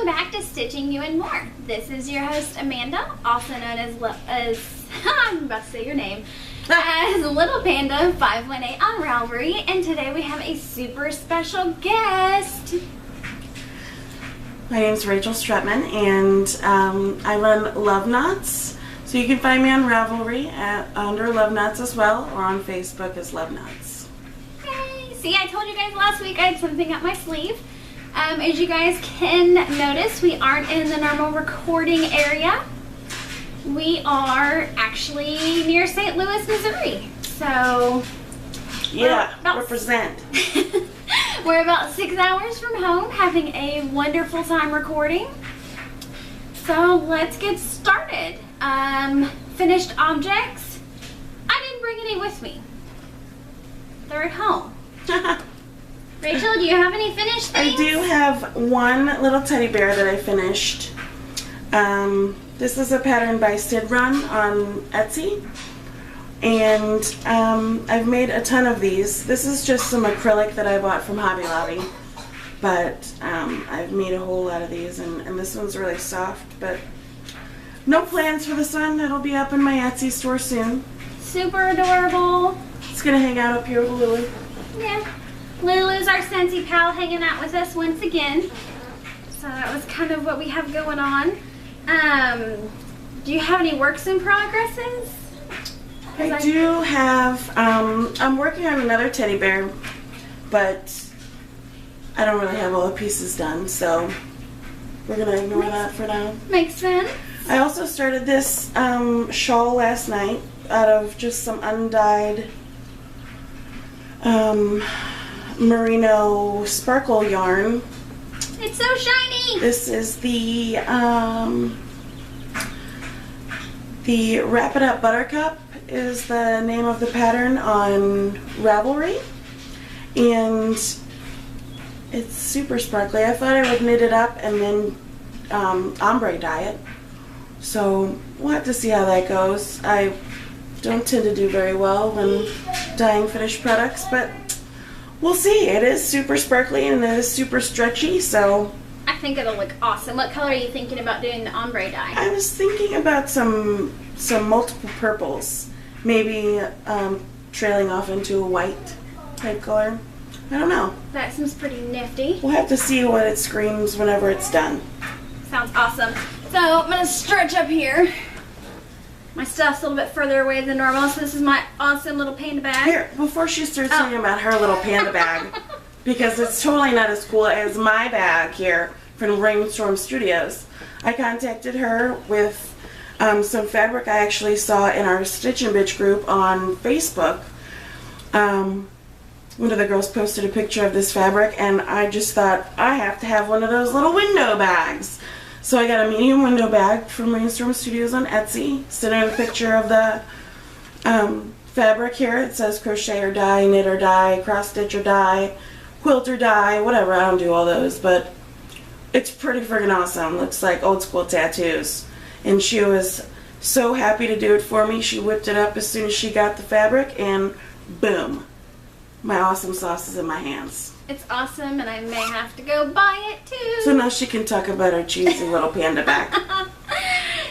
back to Stitching Ewe and More. This is your host Amanda, also known as I'm about to say your name, as Little Panda 518 on Ravelry, and today we have a super special guest. My name is Rachel Strutman, and I run Love Knots. So you can find me on Ravelry under Love Knots as well, or on Facebook as Love Knots. Yay! See, I told you guys last week I had something up my sleeve. As you guys can notice, we aren't in the normal recording area. We are actually near St. Louis, Missouri. So, yeah, represent. We're about 6 hours from home, having a wonderful time recording. So let's get started. Finished objects. I didn't bring any with me. They're at home. Rachel, do you have any finished things? I do have one little teddy bear that I finished. This is a pattern by Sid Run on Etsy. And I've made a ton of these. This is just some acrylic that I bought from Hobby Lobby. But I've made a whole lot of these, and this one's really soft. But no plans for this one. It'll be up in my Etsy store soon. Super adorable. It's going to hang out up here with Lily. Yeah. Lulu's our Scentsy pal hanging out with us once again. So that was kind of what we have going on. Do you have any works in progresses? I do have, I'm working on another teddy bear, but I don't really have all the pieces done, so we're going to ignore that for now. Makes sense. I also started this shawl last night out of just some undyed merino sparkle yarn. It's so shiny. This is the Wrap It Up Buttercup is the name of the pattern on Ravelry, and it's super sparkly. I thought I would knit it up and then ombre dye it, so we'll have to see how that goes. I don't tend to do very well when dyeing finished products, but we'll see. It is super sparkly and it is super stretchy, so I think it'll look awesome. What color are you thinking about doing the ombre dye? I was thinking about some multiple purples, maybe trailing off into a white type color. I don't know. That seems pretty nifty. We'll have to see what it screams whenever it's done. Sounds awesome. So I'm going to stretch up here. My stuff's a little bit further away than normal, so this is my awesome little panda bag. Here, before she starts talking about her little panda bag, because it's totally not as cool as my bag here from Rainstorm Studios, I contacted her with some fabric I actually saw in our Stitch and Bitch group on Facebook. One of the girls posted a picture of this fabric, and I just thought, I have to have one of those little window bags. So I got a medium window bag from Rainstorm Studios on Etsy. Sent her a picture of the fabric here. It says crochet or dye, knit or dye, cross stitch or dye, quilt or dye, whatever. I don't do all those, but it's pretty friggin' awesome. Looks like old school tattoos. And she was so happy to do it for me. She whipped it up as soon as she got the fabric, and boom, my awesome sauce is in my hands. It's awesome, and I may have to go buy it too. So now she can talk about her cheesy little panda bag.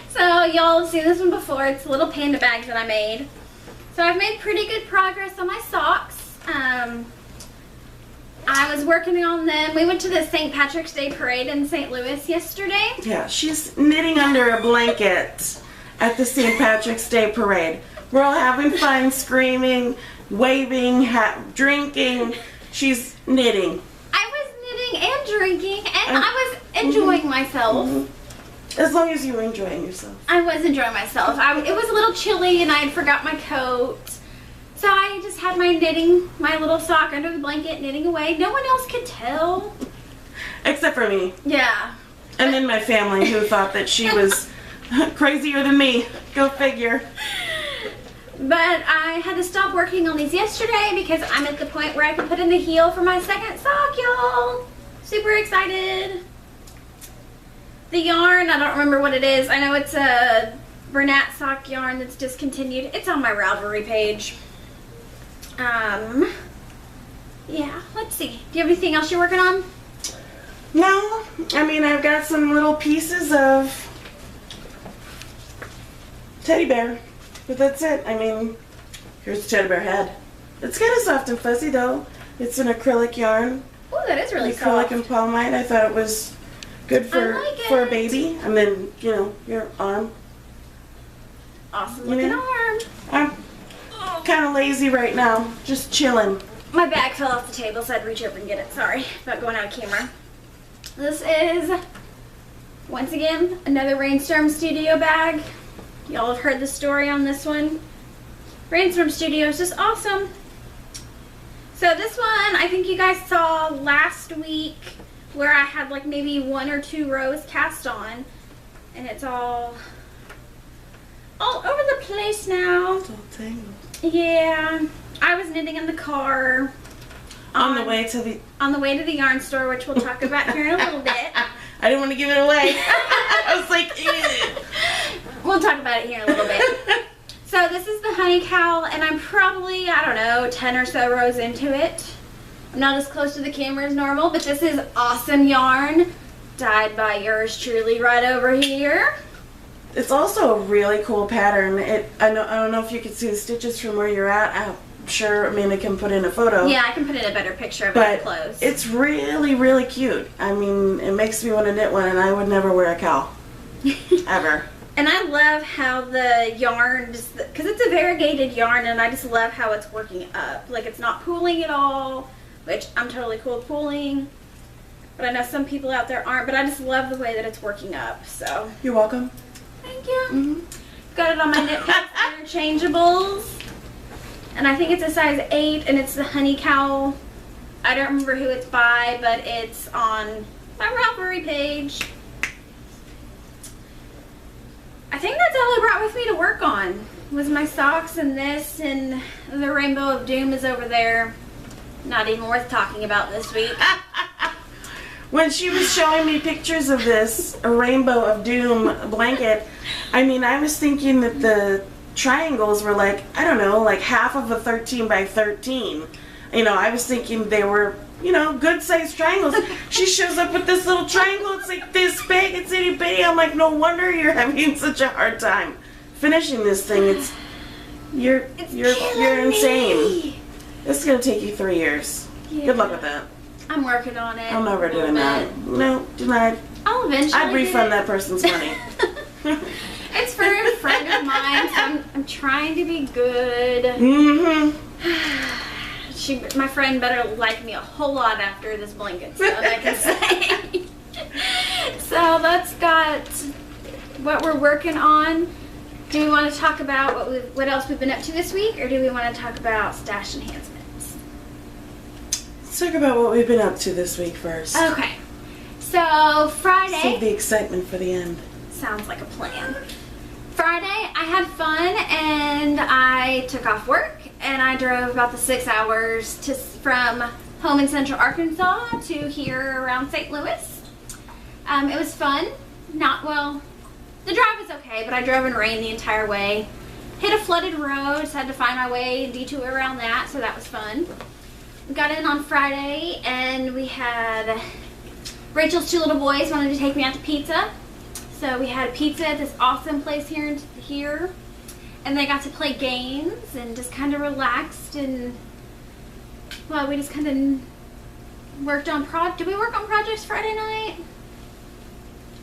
So y'all have seen this one before. It's a little panda bag that I made. So I've made pretty good progress on my socks. I was working on them. We went to the St. Patrick's Day parade in St. Louis yesterday. Yeah, she's knitting under a blanket at the St. Patrick's Day parade. We're all having fun, screaming, waving, drinking. She's knitting. I was knitting and drinking, and I was enjoying myself. Mm-hmm. As long as you were enjoying yourself. I was enjoying myself. It was a little chilly, and I had forgot my coat. So I just had my knitting, my little sock under the blanket, knitting away. No one else could tell. Except for me. Yeah. And then my family, who thought that she was crazier than me. Go figure. But I had to stop working on these yesterday because I'm at the point where I can put in the heel for my second sock, y'all. Super excited. The yarn, I don't remember what it is. I know it's a Bernat sock yarn that's discontinued. It's on my Ravelry page. Yeah, let's see. Do you have anything else you're working on? No, I mean, I've got some little pieces of teddy bear, but that's it. I mean, here's the teddy bear head. It's kind of soft and fuzzy though. It's an acrylic yarn. Oh, that is really acrylic soft. and palmite. I thought it was good for a baby. And then, you know, your arm. Awesome looking arm. I'm kind of lazy right now, just chilling. My bag fell off the table, so I had to reach over and get it. Sorry about going out of camera. This is, once again, another Rainstorm Studio bag. Y'all have heard the story on this one. Rainstorm Studio is just awesome. So this one, I think you guys saw last week where I had like maybe 1 or 2 rows cast on. And it's all over the place now. It's all tangled. Yeah. I was knitting in the car. On the way to the yarn store, which we'll talk about here in a little bit. I didn't want to give it away. I was like, ew. We'll talk about it here in a little bit. So this is the honey cowl, and I'm probably, I don't know, 10 or so rows into it. I'm not as close to the camera as normal, but this is awesome yarn, dyed by yours truly right over here. It's also a really cool pattern. I don't know if you can see the stitches from where you're at. I'm sure Amanda can put in a photo. Yeah, I can put in a better picture of it up close. It's really, really cute. I mean, it makes me want to knit one, and I would never wear a cowl. Ever. And I love how the yarn, because it's a variegated yarn, and I just love how it's working up. Like, it's not pooling at all, which I'm totally cool with pooling. But I know some people out there aren't, but I just love the way that it's working up, so. You're welcome. Thank you. Mm-hmm. Got it on my Knit Pants interchangeables. And I think it's a size 8, and it's the honey cowl. I don't remember who it's by, but it's on my Ravelry page. I think that's all I brought with me to work on. Was my socks and this, and the Rainbow of Doom is over there. Not even worth talking about this week. When she was showing me pictures of this Rainbow of Doom blanket, I mean, I was thinking that the triangles were like, I don't know, like half of a 13 by 13. You know, I was thinking they were, you know, good sized triangles. She shows up with this little triangle. It's like this big. It's itty bitty. I'm like, no wonder you're having such a hard time finishing this thing. You're insane. This is gonna take you 3 years. Yeah. Good luck with that. I'm working on it. I'm never doing that. No, denied. I'll eventually. I'd refund that person's money. It's for a friend of mine, so I'm trying to be good. Mm-hmm. My friend better like me a whole lot after this blanket, so I can say. So that's got what we're working on. Do we want to talk about what else we've been up to this week, or do we want to talk about stash enhancements? Let's talk about what we've been up to this week first. Okay. So Friday. Save the excitement for the end. Sounds like a plan. Friday, I had fun, and I took off work, and I drove about the 6 hours from home in central Arkansas to here around St. Louis. It was fun. The drive was okay, but I drove in rain the entire way. Hit a flooded road, so I had to find my way, detour around that, so that was fun. We got in on Friday, and we had Rachel's 2 little boys wanted to take me out to pizza. So we had pizza at this awesome place here, and they got to play games and just kind of relaxed, and well, we just kind of worked on did we work on projects Friday night?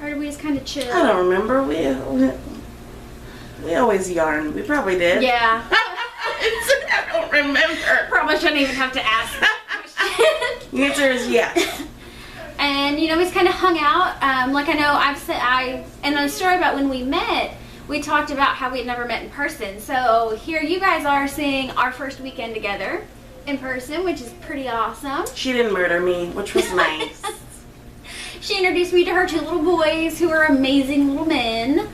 Or did we just kind of chill? I don't remember. We always yarn. We probably did. Yeah. I don't remember. Probably shouldn't even have to ask that question. The answer is yes. And you know, we just kind of hung out. Like I know I've said, in a story about when we met, we talked about how we had never met in person. So here you guys are seeing our first weekend together in person, which is pretty awesome. She didn't murder me, which was nice. She introduced me to her 2 little boys who are amazing little men.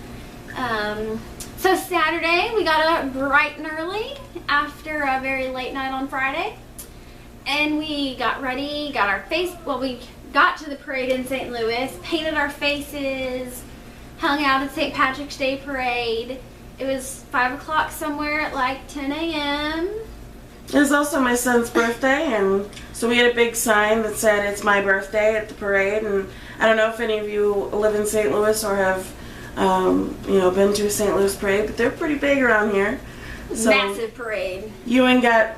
So Saturday, we got up bright and early after a very late night on Friday. And we got ready, we got to the parade in St. Louis, painted our faces, hung out at St. Patrick's Day parade. It was 5 o'clock somewhere at like 10 a.m. It was was also my son's birthday, and so we had a big sign that said it's my birthday at the parade. And I don't know if any of you live in St. Louis or have been to a St. Louis parade, but they're pretty big around here. So massive parade. Ewan got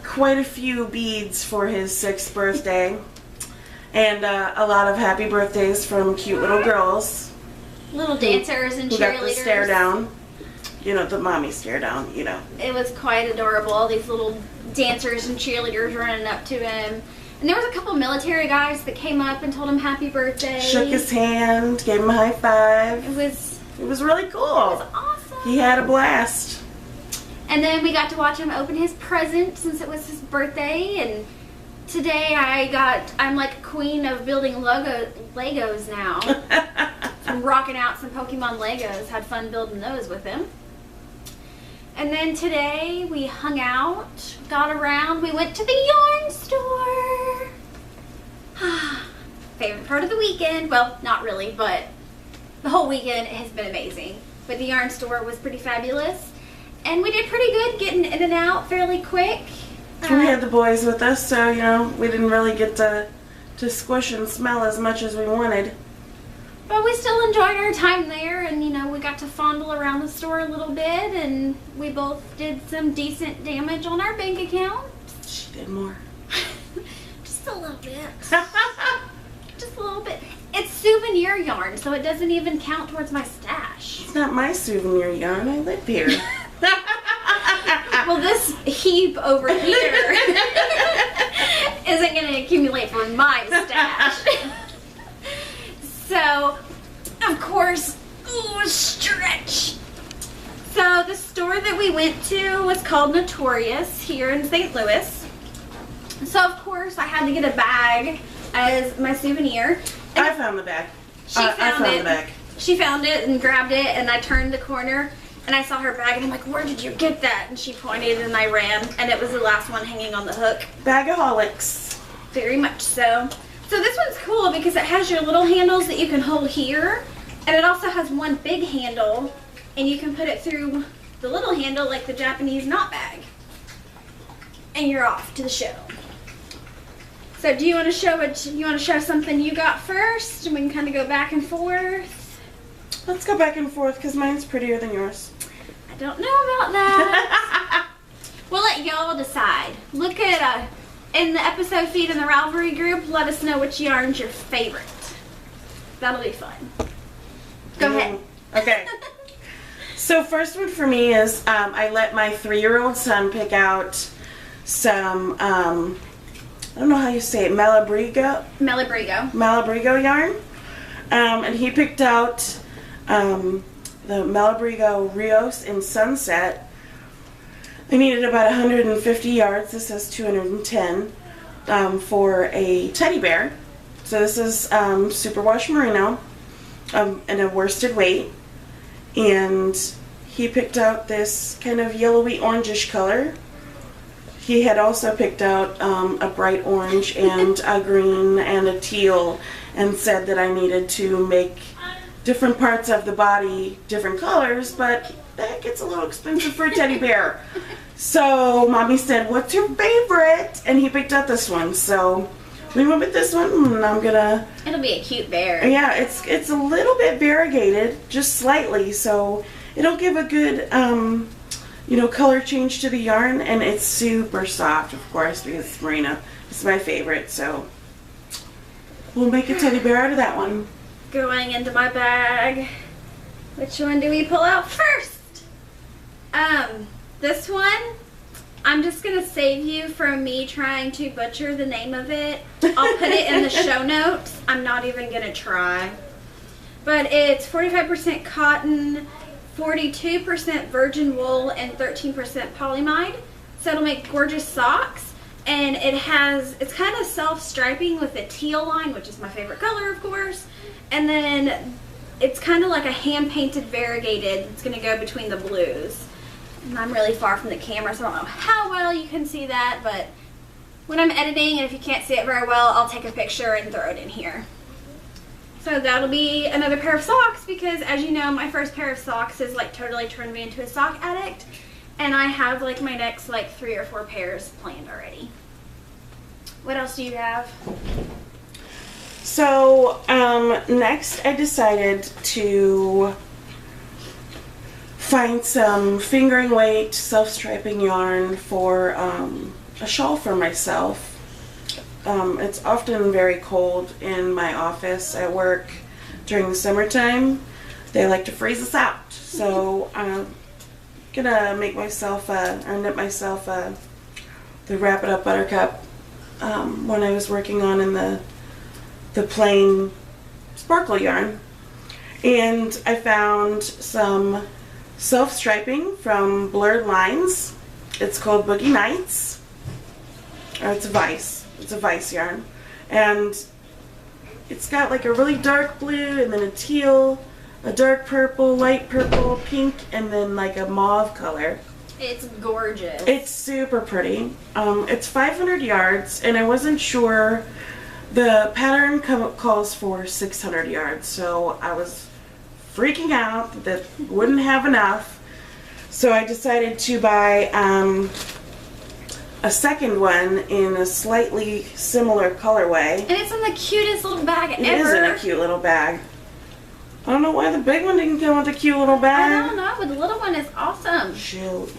quite a few beads for his 6th birthday, and a lot of happy birthdays from cute little girls. Little dancers and who cheerleaders. got the stare down. The mommy stare down, It was quite adorable. All these little dancers and cheerleaders running up to him. And there was a couple military guys that came up and told him happy birthday. Shook his hand, gave him a high five. It was really cool. It was awesome. He had a blast. And then we got to watch him open his present since it was his birthday. And today I'm like a queen of building Legos now. I'm rocking out some Pokemon Legos. Had fun building those with him. And then today we hung out, got around, we went to the yarn store. Favorite part of the weekend. Well, not really, but the whole weekend has been amazing. But the yarn store was pretty fabulous. And we did pretty good getting in and out fairly quick. We had the boys with us, so, we didn't really get to squish and smell as much as we wanted. But we still enjoyed our time there, and we got to fondle around the store a little bit, and we both did some decent damage on our bank account. She did more. Just a little bit. Just a little bit. It's souvenir yarn, so it doesn't even count towards my stash. It's not my souvenir yarn. I live here. Well, this heap over here isn't going to accumulate for my stash. So, of course, stretch. So the store that we went to was called Notorious here in St. Louis. So of course I had to get a bag as my souvenir. And I found the bag. I found the bag. She found it and grabbed it, and I turned the corner and I saw her bag and I'm like, where did you get that? And she pointed and I ran, and it was the last one hanging on the hook. Bagaholics. Very much so. So this one's cool because it has your little handles that you can hold here, and it also has one big handle, and you can put it through the little handle like the Japanese knot bag. And you're off to the show. So do you want to show something you got first, and we can kind of go back and forth? Let's go back and forth because mine's prettier than yours. I don't know about that. We'll let y'all decide. Look at in the episode feed in the Ravelry group, let us know which yarn's your favorite. That'll be fun. Go ahead. Okay. So first one for me is I let my 3-year-old son pick out some, I don't know how you say it, Malabrigo yarn. And he picked out the Malabrigo Rios in Sunset. I needed about 150 yards. This says 210 for a teddy bear. So this is superwash merino and a worsted weight. And he picked out this kind of yellowy orangish color. He had also picked out a bright orange and a green and a teal, and said that I needed to make different parts of the body different colors, but that gets a little expensive for a teddy bear. So Mommy said, what's your favorite? And he picked out this one. So we went with this one, and I'm gonna... It'll be a cute bear. Yeah, it's a little bit variegated, just slightly, so it'll give a good, color change to the yarn, and it's super soft, of course, because it's merino. It's my favorite, so we'll make a teddy bear out of that one. Going into my bag. Which one do we pull out first? This one, I'm just going to save you from me trying to butcher the name of it. I'll put it in the show notes. I'm not even going to try. But it's 45% cotton, 42% virgin wool, and 13% polyamide. So it'll make gorgeous socks. And it's kind of self-striping with a teal line, which is my favorite color, of course. And then it's kind of like a hand-painted variegated. It's going to go between the blues. And I'm really far from the camera, so I don't know how well you can see that, but when I'm editing, and if you can't see it very well, I'll take a picture and throw it in here. So that'll be another pair of socks, because as you know, my first pair of socks is like totally turned me into a sock addict. And I have like my next like 3 or 4 pairs planned already. What else do you have? So, next I decided to find some fingering weight self-striping yarn for a shawl for myself. It's often very cold in my office at work during the summertime. They like to freeze us out. So I'm gonna make myself or knit myself the Wrap It Up Buttercup one I was working on in the plain sparkle yarn. And I found some self-striping from Blurred Lines. It's called Boogie Nights. Or it's a Vice. It's a Vice yarn. And it's got like a really dark blue and then a teal, a dark purple, light purple, pink, and then like a mauve color. It's gorgeous. It's super pretty. It's 500 yards, and I wasn't sure. The pattern calls for 600 yards, so I was freaking out that wouldn't have enough. So I decided to buy a second one in a slightly similar colorway. And it's in the cutest little bag ever. It is in a cute little bag. I don't know why the big one didn't come with a cute little bag. I don't know, but the little one is awesome. Shoot.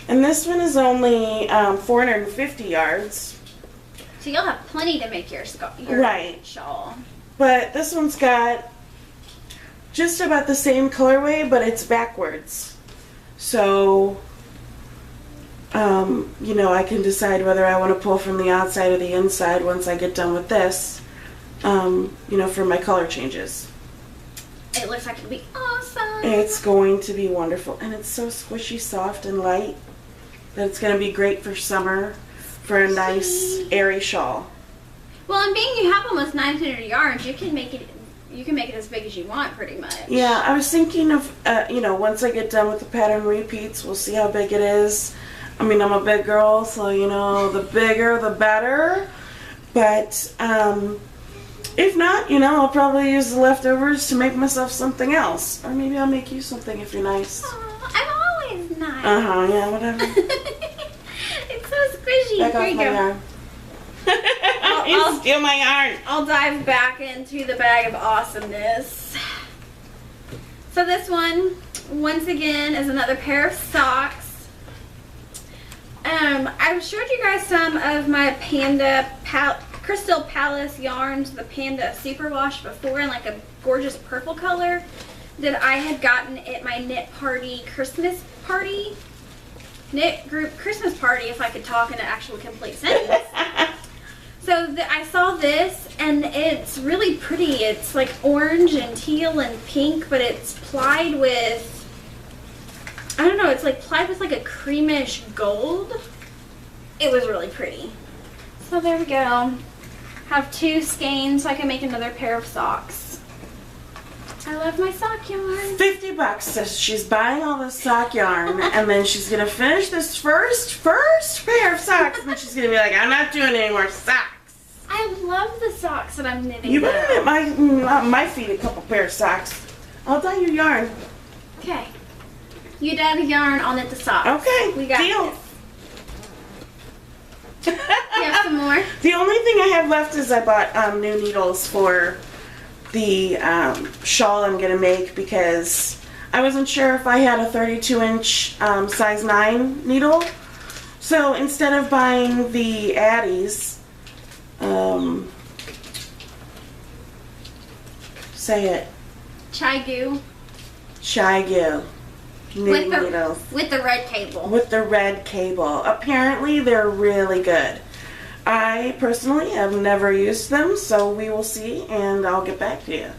And this one is only 450 yards. So you'll have plenty to make your Right. shawl. But this one's got just about the same colorway, but it's backwards. So, you know, I can decide whether I want to pull from the outside or the inside once I get done with this, you know, for my color changes. It looks like it'll be awesome. It's going to be wonderful. And it's so squishy, soft, and light that it's going to be great for summer for a nice, airy shawl. Well, and being you have almost 900 yards, you can make it as big as you want, pretty much. Yeah, I was thinking of, you know, once I get done with the pattern repeats, we'll see how big it is. I mean, I'm a big girl, so, you know, the bigger, the better. But, if not, you know, I'll probably use the leftovers to make myself something else. Or maybe I'll make you something if you're nice. Aw, I'm always nice. Uh-huh, yeah, whatever. It's so squishy. Back Here off you my go. yarn. I'll steal my yarn. I'll dive back into the bag of awesomeness. So this one, once again, is another pair of socks. I've showed you guys some of my Panda Crystal Palace yarns, the Panda Superwash before in like a gorgeous purple color that I had gotten at my knit party Christmas party. Knit group Christmas party, if I could talk in an actual complete sentence. So I saw this, and it's really pretty. It's like orange and teal and pink, but it's plied with, I don't know, it's like plied with like a creamish gold. It was really pretty. So there we go. Have 2 skeins so I can make another pair of socks. I love my sock yarn. $50 says she's buying all this sock yarn, and then she's gonna finish this first pair of socks, and then she's gonna be like, I'm not doing any more socks. I love the socks that I'm knitting. You better knit my feet a couple pair of socks. I'll dye your yarn. Okay. You dye the yarn, I'll knit the socks. Okay, We got deal. this. You have some more? The only thing I have left is I bought new needles for the shawl I'm gonna make because I wasn't sure if I had a 32-inch size 9 needle. So instead of buying the Addies, say it. Chai-goo. Chai-goo. Knitting needles. With the red cable. With the red cable. Apparently they're really good. I personally have never used them, so we will see, and I'll get back to you.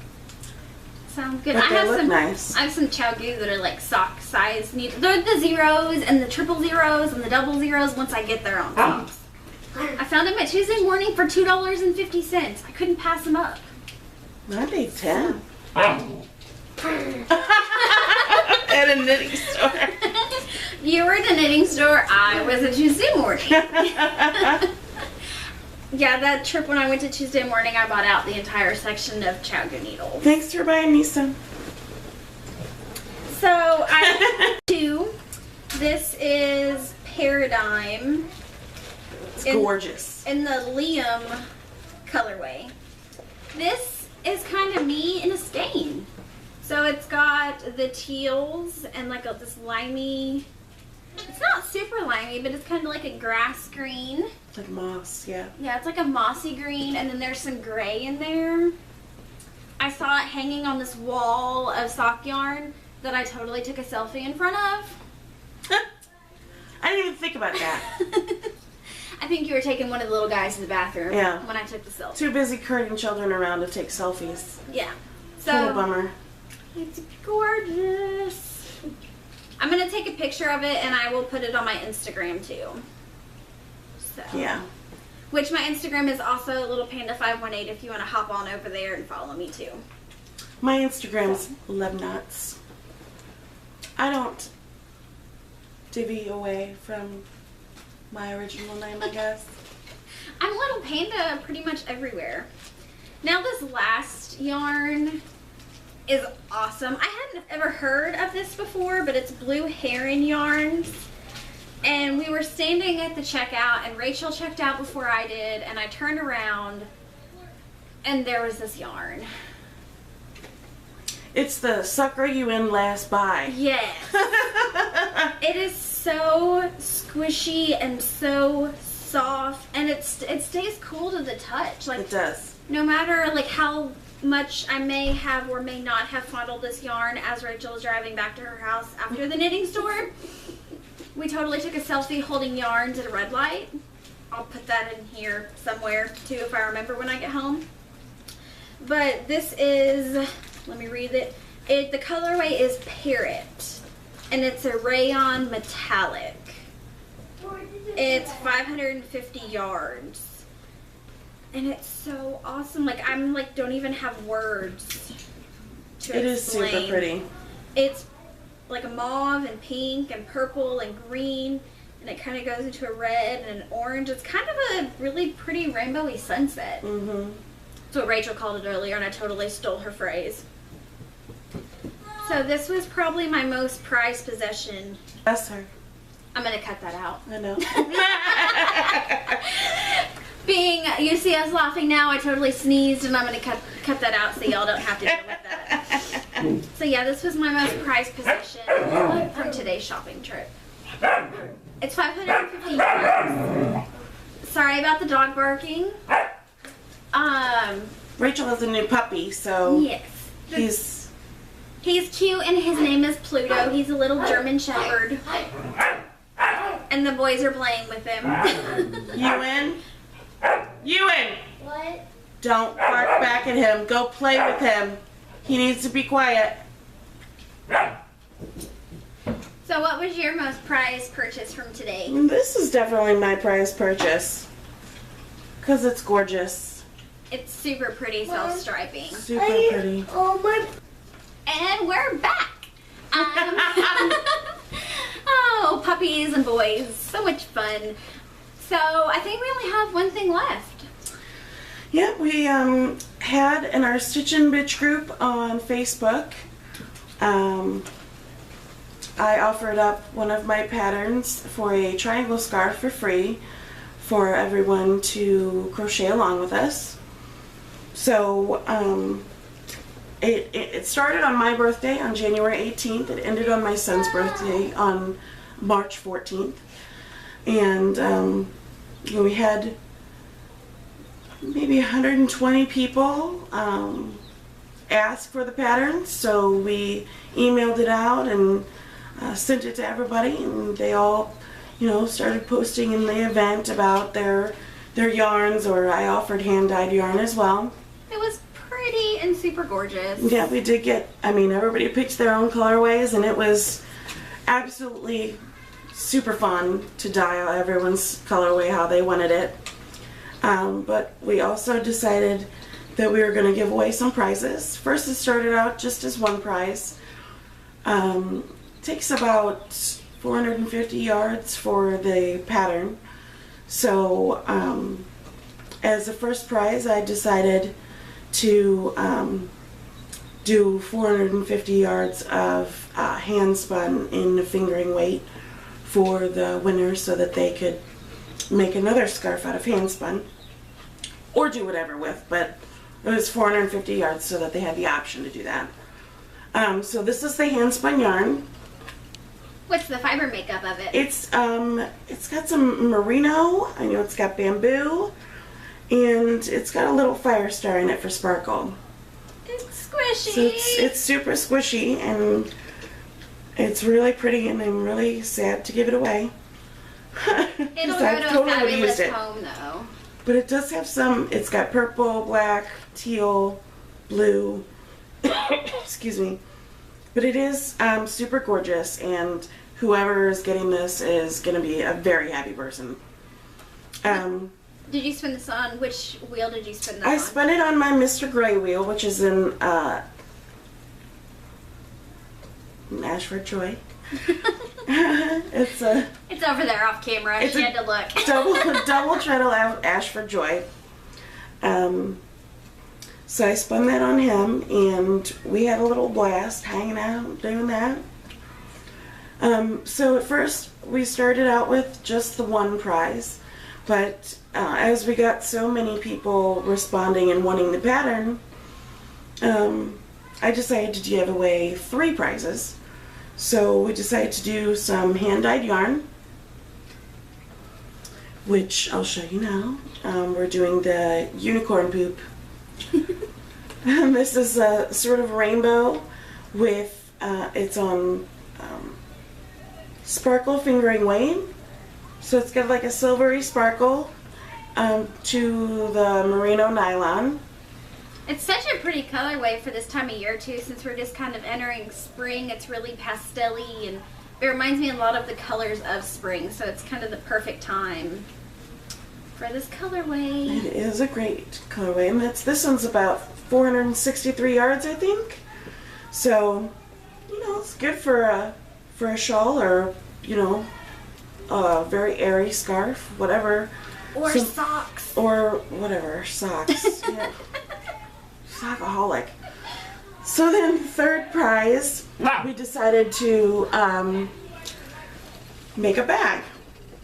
Sounds good. But I they have look some nice. I have some Chai-goo that are like sock size needles. They're the zeros and the triple zeros and the double zeros once I get there on socks. I found them at Tuesday Morning for $2.50. I couldn't pass them up. I paid 10. At a knitting store. You were at a knitting store. I was at Tuesday Morning. Yeah, that trip when I went to Tuesday Morning, I bought out the entire section of Chai-goo Thanks needles. for buying me some. So I have 2 This is Paradigm. It's gorgeous. In the Liam colorway. This is kind of me in a stain. So it's got the teals and like this limey, it's not super limey, but it's kind of like a grass green. Like moss, yeah. Yeah, it's like a mossy green, and then there's some gray in there. I saw it hanging on this wall of sock yarn that I totally took a selfie in front of. I didn't even think about that. I think you were taking one of the little guys in the bathroom Yeah. when I took the selfie. Too busy carting children around to take selfies. Yeah. Total bummer. It's gorgeous. I'm going to take a picture of it and I will put it on my Instagram too. So. Yeah. Which my Instagram is also littlepanda518 if you want to hop on over there and follow me too. My Instagram's Lebnuts. I don't divvy away from my original name, I guess. I'm Little Panda pretty much everywhere. Now this last yarn is awesome. I hadn't ever heard of this before, but it's Blue Heron yarns. And we were standing at the checkout and Rachel checked out before I did, and I turned around and there was this yarn. It's the sucker you in last buy. Yes. It is so squishy and so soft, and it stays cool to the touch. Like, It does. no matter like how much I may have or may not have fondled this yarn as Rachel was driving back to her house after the knitting store, we totally took a selfie holding yarns at a red light. I'll put that in here somewhere too if I remember when I get home. But this is, let me read it. The colorway is Parrot, and it's a rayon metallic. It's 550 yards. And it's so awesome. Like, I'm like, don't even have words to explain. It is super pretty. It's like a mauve and pink and purple and green, and it kind of goes into a red and an orange. It's kind of a really pretty rainbowy sunset. Mm-hmm. That's what Rachel called it earlier, and I totally stole her phrase. So this was probably my most prized possession. That's her. I'm going to cut that out. I know. Being, you see us laughing now, I totally sneezed, and I'm going to cut that out so y'all don't have to deal with that. So yeah, this was my most prized possession from today's shopping trip. It's 550 yards. Sorry about the dog barking. Rachel has a new puppy, so Yes. He's cute, and his name is Pluto. He's a little German Shepherd. And the boys are playing with him. Ewan? Ewan! What? Don't bark back at him. Go play with him. He needs to be quiet. So what was your most prized purchase from today? This is definitely my prize purchase. Because it's gorgeous. It's super pretty self-striping. Super pretty. And we're back. Oh, puppies and boys. So much fun. So I think we only have one thing left. Yeah, we had in our Stitchin' Bitch group on Facebook, I offered up one of my patterns for a triangle scarf for free for everyone to crochet along with us. So it started on my birthday on January 18th. It ended on my son's birthday on March 14th. And we had maybe 120 people ask for the patterns, so we emailed it out and sent it to everybody, and they all, started posting in the event about their yarns, or I offered hand-dyed yarn as well. It was pretty and super gorgeous. Yeah, we did get, everybody picked their own colorways, and it was absolutely super fun to dye everyone's colorway how they wanted it. But we also decided that we were going to give away some prizes. First, it started out just as one prize. Takes about 450 yards for the pattern. So as the first prize, I decided to do 450 yards of hand spun in the fingering weight for the winners so that they could make another scarf out of handspun or do whatever with, but it was 450 yards so that they had the option to do that. So this is the handspun yarn. What's the fiber makeup of it? It's got some merino, I know it's got bamboo, and it's got a little fire star in it for sparkle. It's squishy. So it's super squishy and it's really pretty, and I'm really sad to give it away. It'll go to a fabulous home though. But it does have some, it's got purple, black, teal, blue, excuse me. But it is super gorgeous, and whoever is getting this is going to be a very happy person. Did you spin this on, which wheel did you spin this on? I spun it on my Mr. Gray wheel, which is in Ashford Joy. It's over there off camera. She had to look. double treadle Ashford Joy. So I spun that on him, and we had a little blast hanging out doing that. So at first we started out with just the one prize, but as we got so many people responding and wanting the pattern, I decided to give away 3 prizes. So we decided to do some hand-dyed yarn, which I'll show you now. We're doing the unicorn poop. This is a sort of rainbow with, it's on sparkle fingering weight. So it's got like a silvery sparkle to the merino nylon. It's such a pretty colorway for this time of year too, since we're just kind of entering spring. It's really pastel-y, and it reminds me a lot of the colors of spring, so it's kind of the perfect time for this colorway. It is a great colorway, and this one's about 463 yards, I think. So, it's good for a shawl, or a very airy scarf, whatever. Or socks. Or whatever, socks. Yeah. Sockaholic. So then, third prize, we decided to make a bag.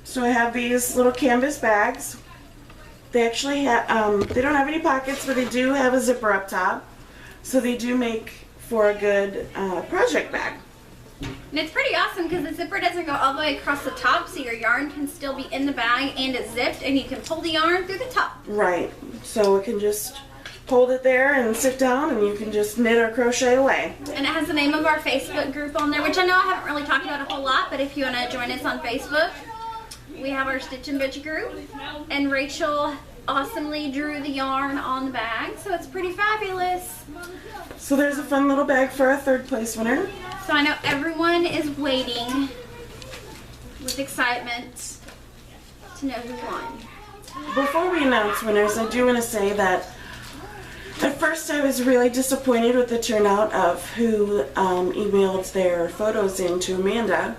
So I have these little canvas bags. They actually have, they don't have any pockets, but they do have a zipper up top. So they do make for a good project bag. And it's pretty awesome because the zipper doesn't go all the way across the top, so your yarn can still be in the bag and it's zipped, and you can pull the yarn through the top. Right. So it can just hold it there and sit down, and you can just knit or crochet away. And it has the name of our Facebook group on there, which I know I haven't really talked about a whole lot, but if you want to join us on Facebook, we have our Stitch and Bitch group, and Rachel awesomely drew the yarn on the bag, so it's pretty fabulous. So there's a fun little bag for our third place winner. So I know everyone is waiting with excitement to know who won. Before we announce winners, I do want to say that at first I was really disappointed with the turnout of who emailed their photos in to Amanda.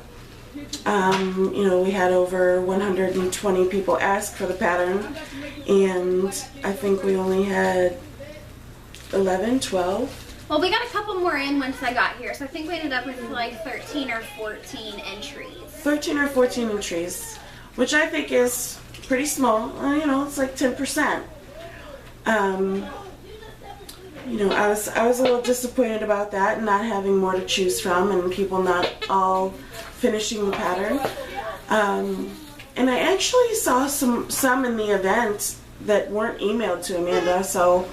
We had over 120 people ask for the pattern, and I think we only had 11, 12. Well, we got a couple more in once I got here, so I think we ended up with like 13 or 14 entries. 13 or 14 entries, which I think is pretty small. It's like 10%. I was a little disappointed about that, and not having more to choose from, and people not all finishing the pattern. And I actually saw some in the event that weren't emailed to Amanda, so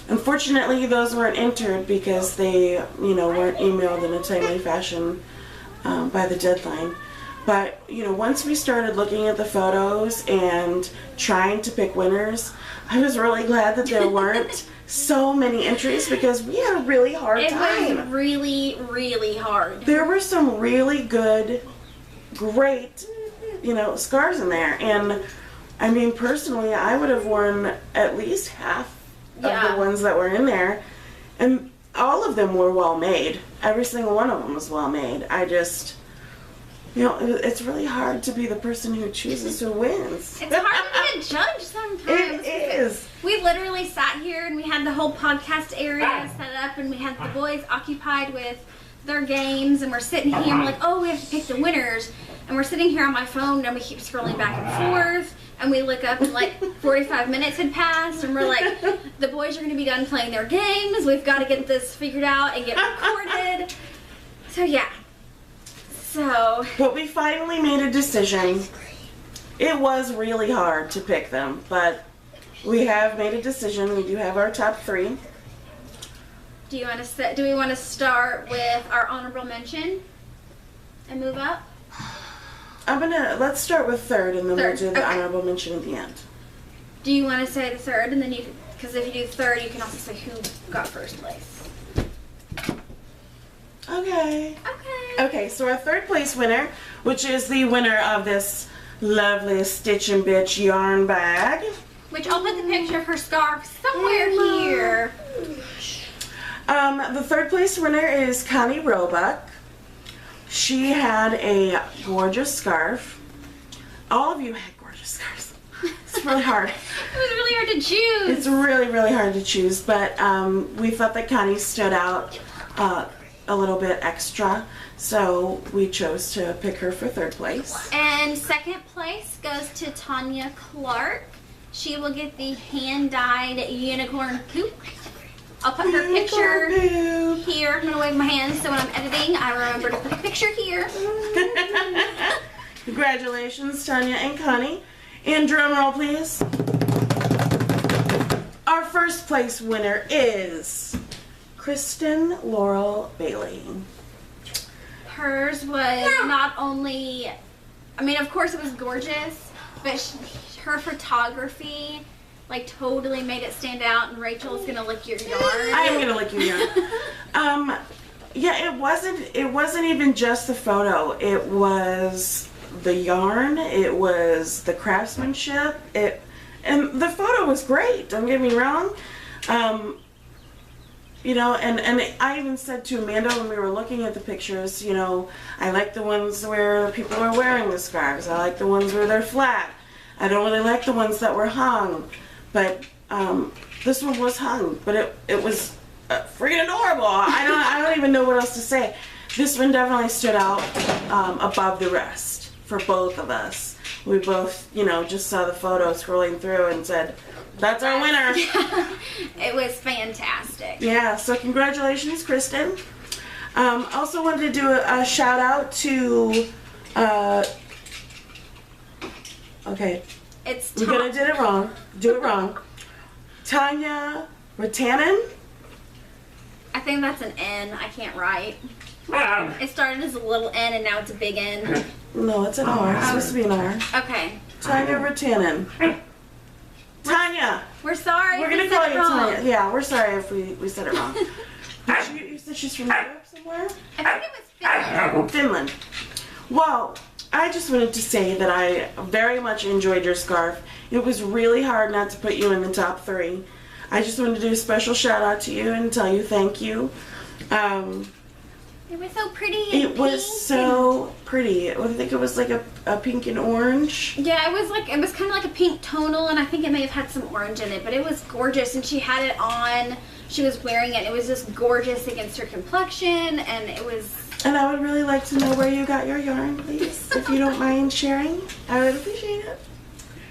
unfortunately those weren't entered because they weren't emailed in a timely fashion by the deadline. But once we started looking at the photos and trying to pick winners, I was really glad that there weren't so many entries, because we had a really hard time. It was really, really hard. There were some really good, great, scarves in there, and I mean, personally, I would have worn at least half of the ones that were in there, and all of them were well made. Every single one of them was well made. I just, it's really hard to be the person who chooses who wins. It's hard to judge sometimes. It is. We literally sat here and we had the whole podcast area set up, and we had the boys occupied with their games, and we're sitting here, I'm like, oh, we have to pick the winners, and we're sitting here on my phone, and we keep scrolling back and forth, and we look up, and like 45 minutes had passed, and we're like, the boys are going to be done playing their games, we've got to get this figured out and get recorded. So yeah. So. But we finally made a decision. It was really hard to pick them, but we have made a decision. We do have our top 3. Do we want to start with our honorable mention and move up? Let's start with 3rd, and then we'll do the Okay. honorable mention at the end. Do you want to say the 3rd, and then because if you do 3rd, you can also say who got 1st place. Okay. Okay. Okay, so our 3rd place winner, which is the winner of this lovely Stitch and Bitch yarn bag. Which I'll put the picture of her scarf somewhere here. The 3rd place winner is Connie Roebuck. She had a gorgeous scarf. All of you had gorgeous scarves. It's really hard. It was really hard to choose. It's really, really hard to choose, but we thought that Connie stood out a little bit extra, so we chose to pick her for 3rd place. And 2nd place goes to Tanya Clark. She will get the hand-dyed unicorn poop. I'll put her picture here. I'm going to wave my hands so when I'm editing, I remember to put the picture here. Congratulations, Tanya and Connie. And drum roll, please. Our 1st place winner is Kristen Laurel Bailey. Hers was not only, I mean, of course it was gorgeous, but her photography like totally made it stand out, and Rachel's gonna lick your yarn. I am gonna lick your yarn. Yeah, it wasn't even just the photo. It was the yarn. It was the craftsmanship. And the photo was great. Don't get me wrong. You know, and I even said to Amanda when we were looking at the pictures, you know, I like the ones where people are wearing the scarves. I like the ones where they're flat. I don't really like the ones that were hung. But this one was hung, but it was freaking adorable. I don't even know what else to say. This one definitely stood out above the rest for both of us. We both, you know, just saw the photo scrolling through and said, that's our winner. It was fantastic. Yeah, so congratulations, Kristen. Also wanted to do a shout out to, okay. It's We're gonna do it wrong. Tanya Ratanen. I think that's an N. I can't write. It started as a little N and now it's a big N. No, it's an R. It's supposed to be an R. Okay. Tanya Ratanen. Tanya. We're sorry. We're gonna call you Tanya. Yeah, we're sorry if we said it wrong. You said she's from Europe somewhere? I think it was Finland. Finland. Well, I just wanted to say that I very much enjoyed your scarf. It was really hard not to put you in the top 3. I just wanted to do a special shout out to you and tell you thank you. It was so pretty. It was so pretty. I think it was like a pink and orange. Yeah, it was kind of like a pink tonal, and I think it may have had some orange in it, but it was gorgeous, and she had it on. She was wearing it. It was just gorgeous against her complexion, and it was. And I would really like to know where you got your yarn, please, if you don't mind sharing. I would appreciate it.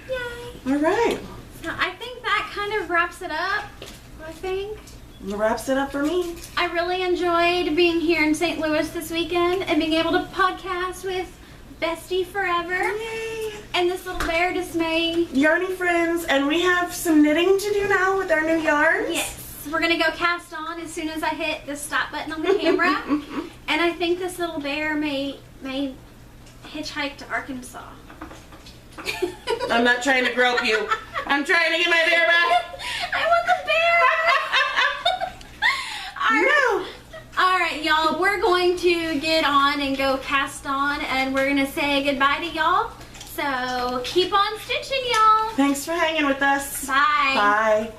Yay. All right. So I think that kind of wraps it up, I think. That wraps it up for me. I really enjoyed being here in St. Louis this weekend and being able to podcast with Bestie Forever. Yay. And this little bear dismay. Yarny friends, and we have some knitting to do now with our new yarns. Yes. We're going to go cast on as soon as I hit the stop button on the camera. And I think this little bear may hitchhike to Arkansas. I'm not trying to grope you. I'm trying to get my bear back. I want the bear. No. All right, y'all. We're going to get on and go cast on, and we're going to say goodbye to y'all. So keep on stitching, y'all. Thanks for hanging with us. Bye. Bye.